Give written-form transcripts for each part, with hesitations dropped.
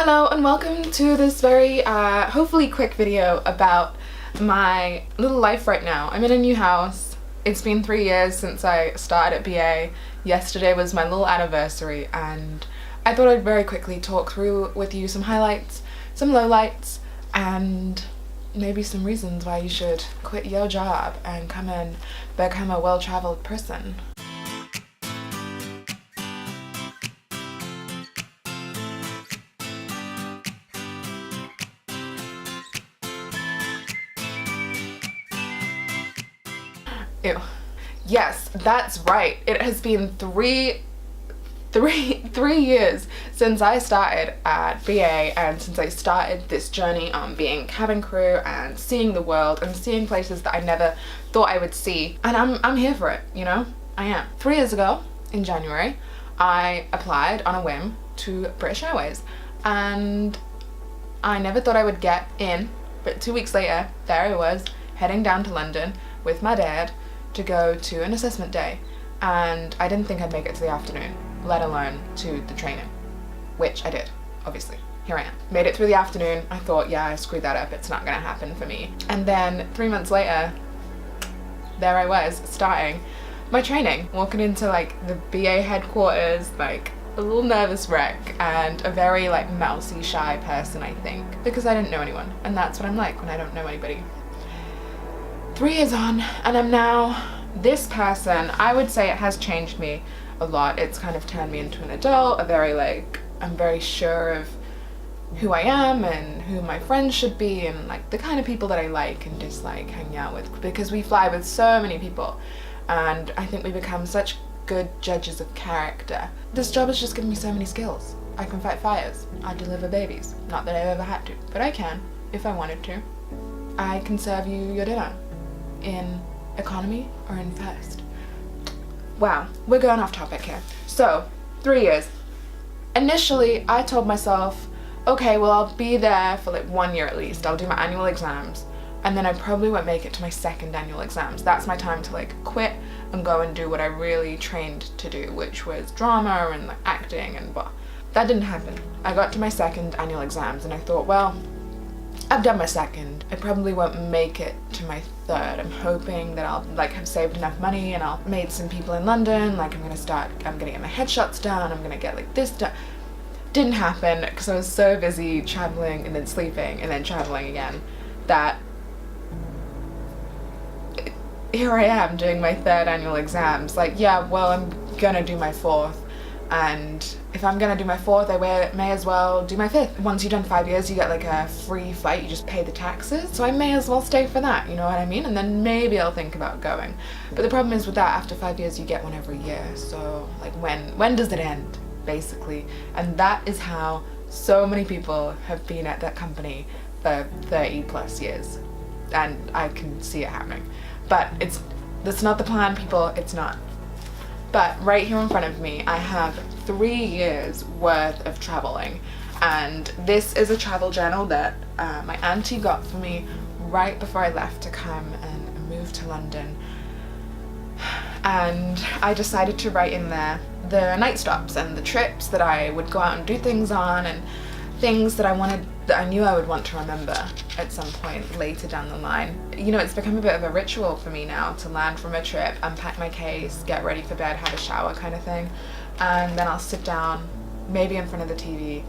Hello and welcome to this very hopefully quick video about my little life right now. I'm in a new house. It's been 3 years since I started at BA. Yesterday was my little anniversary and I thought I'd very quickly talk through with you some highlights, some lowlights, and maybe some reasons why you should quit your job and come and become a well-traveled person. Ew. Yes, that's right. It has been three years since I started at BA and since I started this journey on being cabin crew and seeing the world and seeing places that I never thought I would see. And I'm here for it, you know? I am. 3 years ago, in January, I applied on a whim to British Airways and I never thought I would get in, but 2 weeks later, there I was, heading down to London with my dad to go to an assessment day, and I didn't think I'd make it to the afternoon, let alone to the training, which I did, obviously. Here I am. Made it through the afternoon. I thought, yeah, I screwed that up, it's not gonna happen for me. And then 3 months later, there I was, starting my training, walking into like the BA headquarters, like a little nervous wreck and a very like mousy, shy person, I think, because I didn't know anyone, and that's what I'm like when I don't know anybody. 3 years on, and I'm now this person. I would say it has changed me a lot. It's kind of turned me into an adult, I'm very sure of who I am and who my friends should be and like the kind of people that I like and dislike hanging out with, because we fly with so many people and I think we become such good judges of character. This job has just given me so many skills. I can fight fires, I deliver babies, not that I've ever had to, but I can if I wanted to. I can serve you your dinner in economy or in first. Wow, we're going off topic here. So, 3 years. Initially, I told myself, okay, well, I'll be there for like 1 year at least. I'll do my annual exams, and then I probably won't make it to my second annual exams. That's my time to like quit and go and do what I really trained to do, which was drama and like acting and blah. That didn't happen. I got to my second annual exams and I thought, well, I've done my second. I probably won't make it to my third. I'm hoping that I'll like have saved enough money and I'll meet some people in London. Like I'm gonna get my headshots done. I'm gonna get like this done. Didn't happen because I was so busy traveling and then sleeping and then traveling again that here I am doing my third annual exams. Like, yeah, well, I'm gonna do my fourth. And if I'm gonna do my fourth, I may as well do my fifth. Once you've done 5 years, you get like a free flight, you just pay the taxes. So I may as well stay for that, you know what I mean? And then maybe I'll think about going. But the problem is with that, after 5 years, you get one every year. So like when does it end, basically? And that is how so many people have been at that company for 30 plus years. And I can see it happening. But that's not the plan, people, it's not. But right here in front of me, I have 3 years worth of traveling, and this is a travel journal that my auntie got for me right before I left to come and move to London. And I decided to write in there the night stops and the trips that I would go out and do things on, and things that I knew I would want to remember at some point later down the line. You know, it's become a bit of a ritual for me now to land from a trip, unpack my case, get ready for bed, have a shower kind of thing, and then I'll sit down, maybe in front of the TV,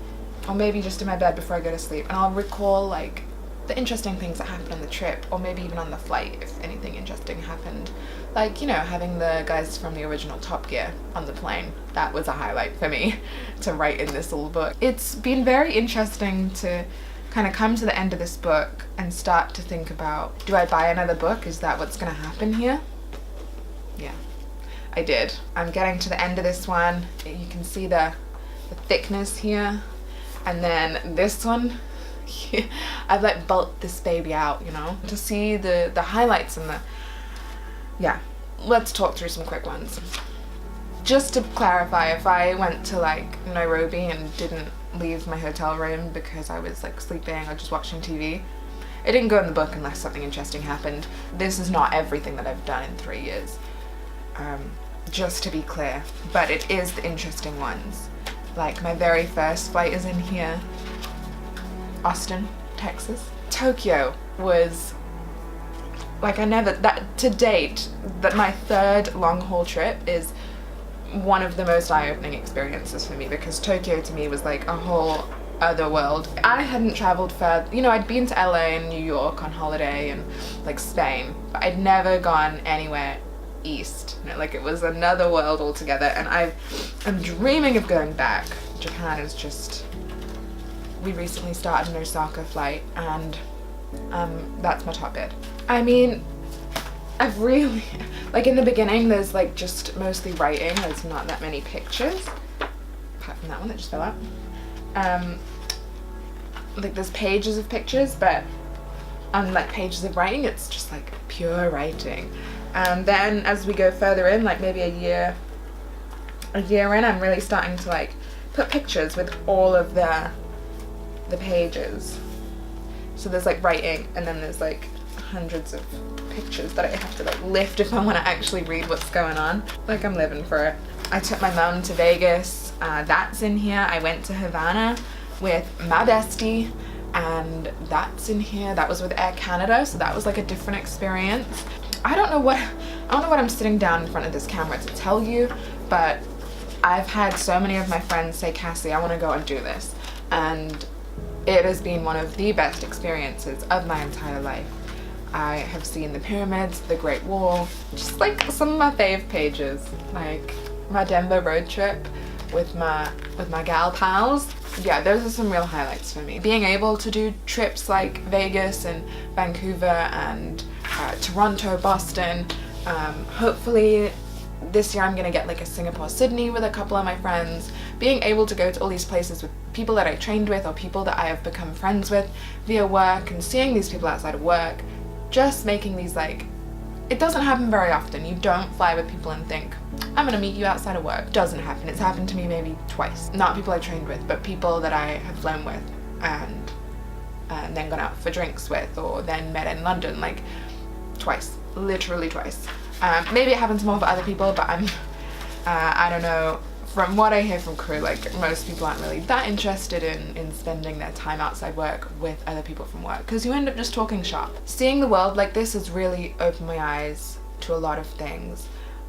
or maybe just in my bed before I go to sleep, and I'll recall like the interesting things that happened on the trip, or maybe even on the flight if anything interesting happened. Like, you know, having the guys from the original Top Gear on the plane. That was a highlight for me to write in this little book. It's been very interesting to kind of come to the end of this book and start to think about, do I buy another book? Is that what's gonna happen here? Yeah, I did. I'm getting to the end of this one. You can see the thickness here. And then this one, I've like bulked this baby out, you know, to see the highlights and yeah, let's talk through some quick ones. Just to clarify, if I went to like Nairobi and didn't leave my hotel room because I was like sleeping or just watching TV, it didn't go in the book unless something interesting happened. This is not everything that I've done in 3 years, just to be clear, but it is the interesting ones. Like my very first flight is in here. Austin, Texas. Tokyo was like, to date, that my third long haul trip is one of the most eye-opening experiences for me, because Tokyo to me was like a whole other world. I hadn't traveled further, you know, I'd been to LA and New York on holiday and like Spain, but I'd never gone anywhere east. You know, like it was another world altogether, and I'm dreaming of going back. Japan is just, we recently started an Osaka flight, and that's my top bid. I mean, I've really, like in the beginning there's like just mostly writing, there's not that many pictures, apart from that one that just fell out. Like there's pages of pictures, but on like pages of writing it's just like pure writing. And then as we go further in, like maybe a year in, I'm really starting to like put pictures with all of the pages. So there's like writing, and then there's like hundreds of pictures that I have to like lift if I want to actually read what's going on. Like I'm living for it. I took my mom to Vegas, that's in here. I went to Havana with my bestie, and that's in here. That was with Air Canada, so that was like a different experience. I don't know what I'm sitting down in front of this camera to tell you, but I've had so many of my friends say, Cassie, I want to go and do this, and it has been one of the best experiences of my entire life. I have seen the pyramids, the Great Wall, just like some of my fave pages, like my Denver road trip with my gal pals. Yeah, those are some real highlights for me. Being able to do trips like Vegas and Vancouver and Toronto, Boston. Hopefully this year I'm gonna get like a Singapore, Sydney with a couple of my friends. Being able to go to all these places with people that I trained with or people that I have become friends with via work, and seeing these people outside of work, just making these like, it doesn't happen very often. You don't fly with people and think, I'm gonna meet you outside of work. Doesn't happen. It's happened to me maybe twice. Not people I trained with, but people that I have flown with and then gone out for drinks with, or then met in London, like twice, literally twice. Maybe it happens more for other people, but I don't know. From what I hear from crew, like most people aren't really that interested in spending their time outside work with other people from work, because you end up just talking shop. Seeing the world like this has really opened my eyes to a lot of things.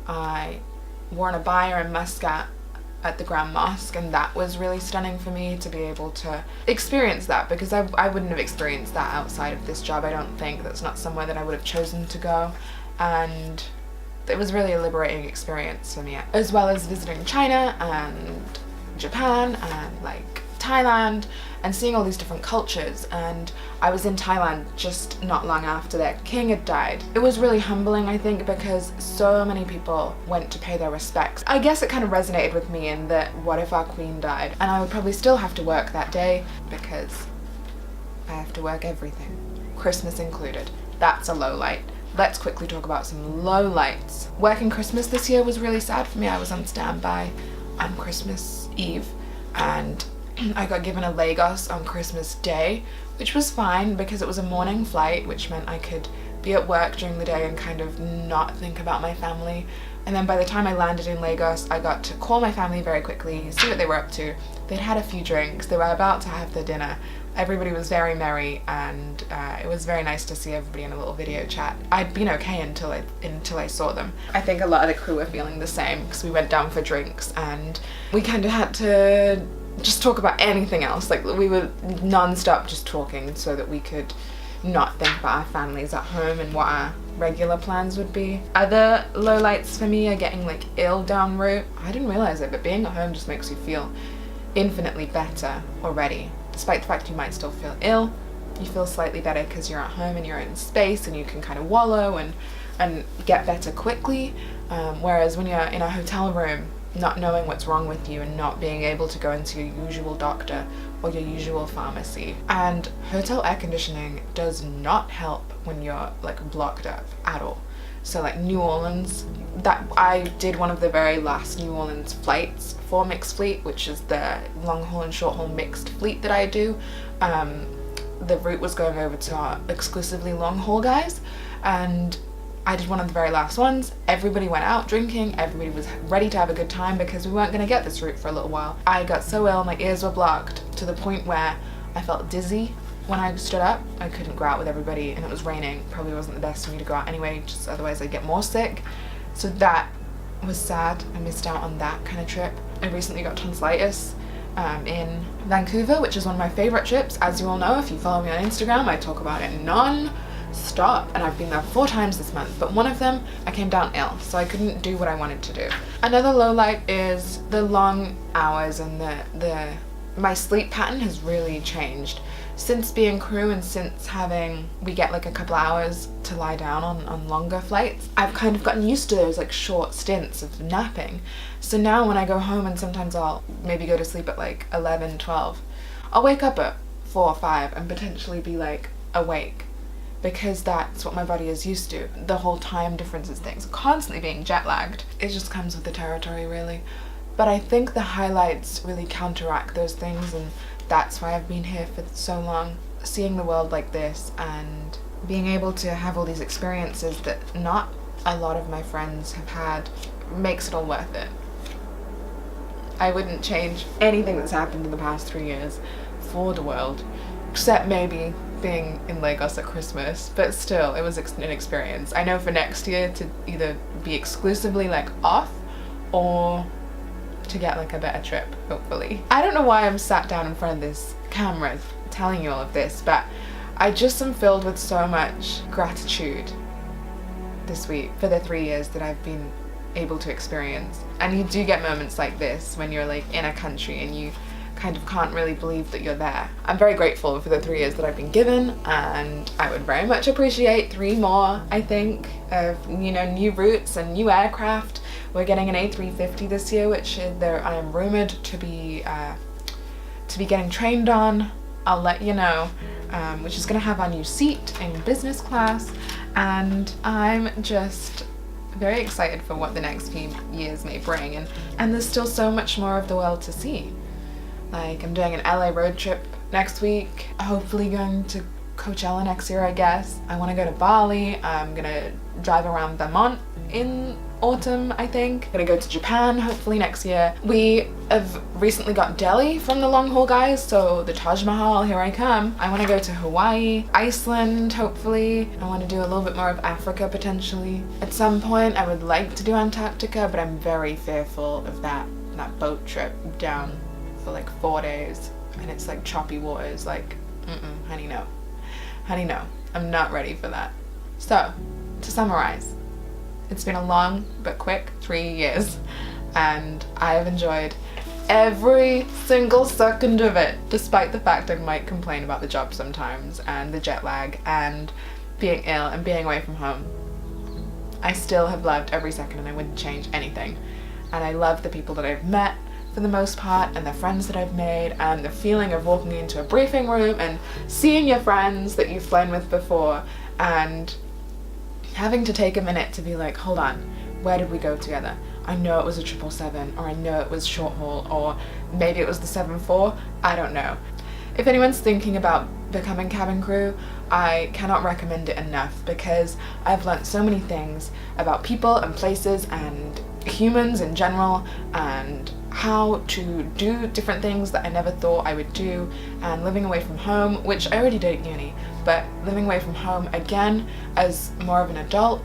I wore an abaya in Muscat at the Grand Mosque, and that was really stunning for me to be able to experience that, because I wouldn't have experienced that outside of this job. I don't think that's not somewhere that I would have chosen to go, and it was really a liberating experience for me, as well as visiting China and Japan and like Thailand and seeing all these different cultures. And I was in Thailand just not long after their king had died. It was really humbling, I think, because so many people went to pay their respects. I guess it kind of resonated with me in that, what if our queen died? And I would probably still have to work that day, because I have to work everything, Christmas included. That's a low light. Let's quickly talk about some lowlights. Working Christmas this year was really sad for me. I was on standby on Christmas Eve, and I got given a Lagos on Christmas Day, which was fine because it was a morning flight, which meant I could be at work during the day and kind of not think about my family. And then by the time I landed in Lagos, I got to call my family very quickly, see what they were up to. They'd had a few drinks, they were about to have their dinner. Everybody was very merry, and it was very nice to see everybody in a little video chat. I'd been okay until I saw them. I think a lot of the crew were feeling the same, because we went down for drinks and we kind of had to just talk about anything else. Like we were non-stop just talking so that we could not think about our families at home and what our regular plans would be. Other lowlights for me are getting like ill down route. I didn't realize it, but being at home just makes you feel infinitely better already. Despite the fact you might still feel ill, you feel slightly better because you're at home and you're in space and you can kind of wallow and get better quickly. Whereas when you're in a hotel room, not knowing what's wrong with you and not being able to go into your usual doctor or your usual pharmacy. And hotel air conditioning does not help when you're like blocked up at all. So like New Orleans, that I did one of the very last New Orleans flights for mixed fleet, which is the long haul and short haul mixed fleet that I do. The route was going over to our exclusively long haul guys, and I did one of the very last ones. Everybody went out drinking, everybody was ready to have a good time because we weren't going to get this route for a little while. I got so ill, my ears were blocked to the point where I felt dizzy when I stood up. I couldn't go out with everybody and it was raining. Probably wasn't the best for me to go out anyway, just otherwise I'd get more sick. So that was sad. I missed out on that kind of trip. I recently got tonsillitis in Vancouver, which is one of my favorite trips. As you all know, if you follow me on Instagram, I talk about it non-stop, and I've been there 4 times this month, but one of them I came down ill, so I couldn't do what I wanted to do. Another low light is the long hours and my sleep pattern has really changed since being crew, and since we get like a couple hours to lie down on longer flights. I've kind of gotten used to those like short stints of napping. So now when I go home, and sometimes I'll maybe go to sleep at like 11, 12, I'll wake up at 4 or 5 and potentially be like awake, because that's what my body is used to. The whole time differences things, constantly being jet lagged. It just comes with the territory, really. But I think the highlights really counteract those things, and that's why I've been here for so long. Seeing the world like this and being able to have all these experiences that not a lot of my friends have had makes it all worth it. I wouldn't change anything that's happened in the past 3 years for the world, except maybe being in Lagos at Christmas, but still, it was an experience. I know for next year to either be exclusively like off or to get like a better trip, hopefully. I don't know why I'm sat down in front of this camera telling you all of this, but I just am filled with so much gratitude this week for the 3 years that I've been able to experience. And you do get moments like this when you're like in a country and you kind of can't really believe that you're there. I'm very grateful for the 3 years that I've been given, and I would very much appreciate 3 more, I think, of, you know, new routes and new aircraft. We're getting an A350 this year, which I am rumored to be getting trained on. I'll let you know, which is going to have our new seat in business class, and I'm just very excited for what the next few years may bring, and there's still so much more of the world to see. Like, I'm doing an LA road trip next week, hopefully going to Coachella next year, I guess. I want to go to Bali. I'm gonna drive around Vermont in autumn, I think. I'm gonna go to Japan hopefully next year. We have recently got Delhi from the long haul guys, so the Taj Mahal, here I come. I want to go to Hawaii, Iceland hopefully. I want to do a little bit more of Africa potentially. At some point I would like to do Antarctica, but I'm very fearful of that boat trip down for like 4 days, and it's like choppy waters. Like, honey, no. Honey, no. I'm not ready for that. So, to summarize, it's been a long but quick 3 years, and I have enjoyed every single second of it, despite the fact I might complain about the job sometimes, and the jet lag, and being ill, and being away from home. I still have loved every second, and I wouldn't change anything. And I love the people that I've met, for the most part, and the friends that I've made, and the feeling of walking into a briefing room and seeing your friends that you've flown with before, and having to take a minute to be like, hold on, where did we go together? I know it was a 777, or I know it was short haul, or maybe it was the 74, I don't know. If anyone's thinking about becoming cabin crew, I cannot recommend it enough, because I've learnt so many things about people and places and humans in general, and how to do different things that I never thought I would do, and living away from home, which I already did at uni, but living away from home again as more of an adult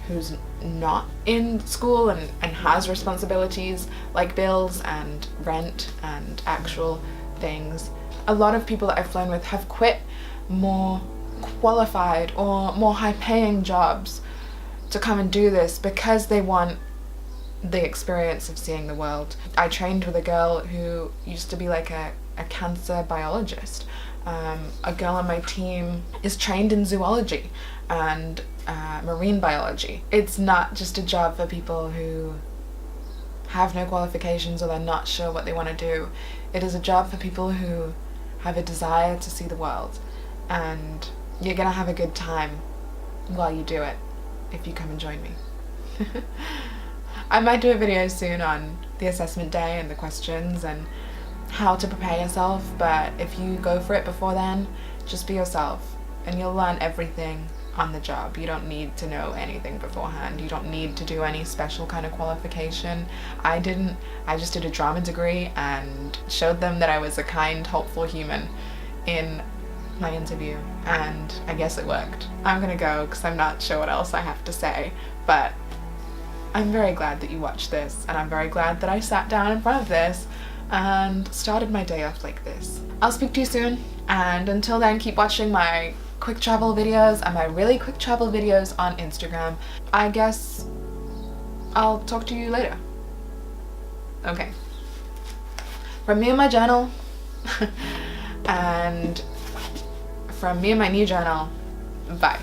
who's not in school and has responsibilities like bills and rent and actual things. A lot of people that I've flown with have quit more qualified or more high-paying jobs to come and do this because they want the experience of seeing the world. I trained with a girl who used to be like a cancer biologist. A girl on my team is trained in zoology and marine biology. It's not just a job for people who have no qualifications or they're not sure what they want to do. It is a job for people who have a desire to see the world, and you're gonna have a good time while you do it if you come and join me. I might do a video soon on the assessment day and the questions and how to prepare yourself, but if you go for it before then, just be yourself and you'll learn everything on the job. You don't need to know anything beforehand. You don't need to do any special kind of qualification. I didn't. I just did a drama degree and showed them that I was a kind, helpful human in my interview, and I guess it worked. I'm gonna go because I'm not sure what else I have to say, but I'm very glad that you watched this, and I'm very glad that I sat down in front of this and started my day off like this. I'll speak to you soon, and until then, keep watching my quick travel videos and my really quick travel videos on Instagram. I guess I'll talk to you later. Okay. From me and my journal, and from me and my new journal, bye.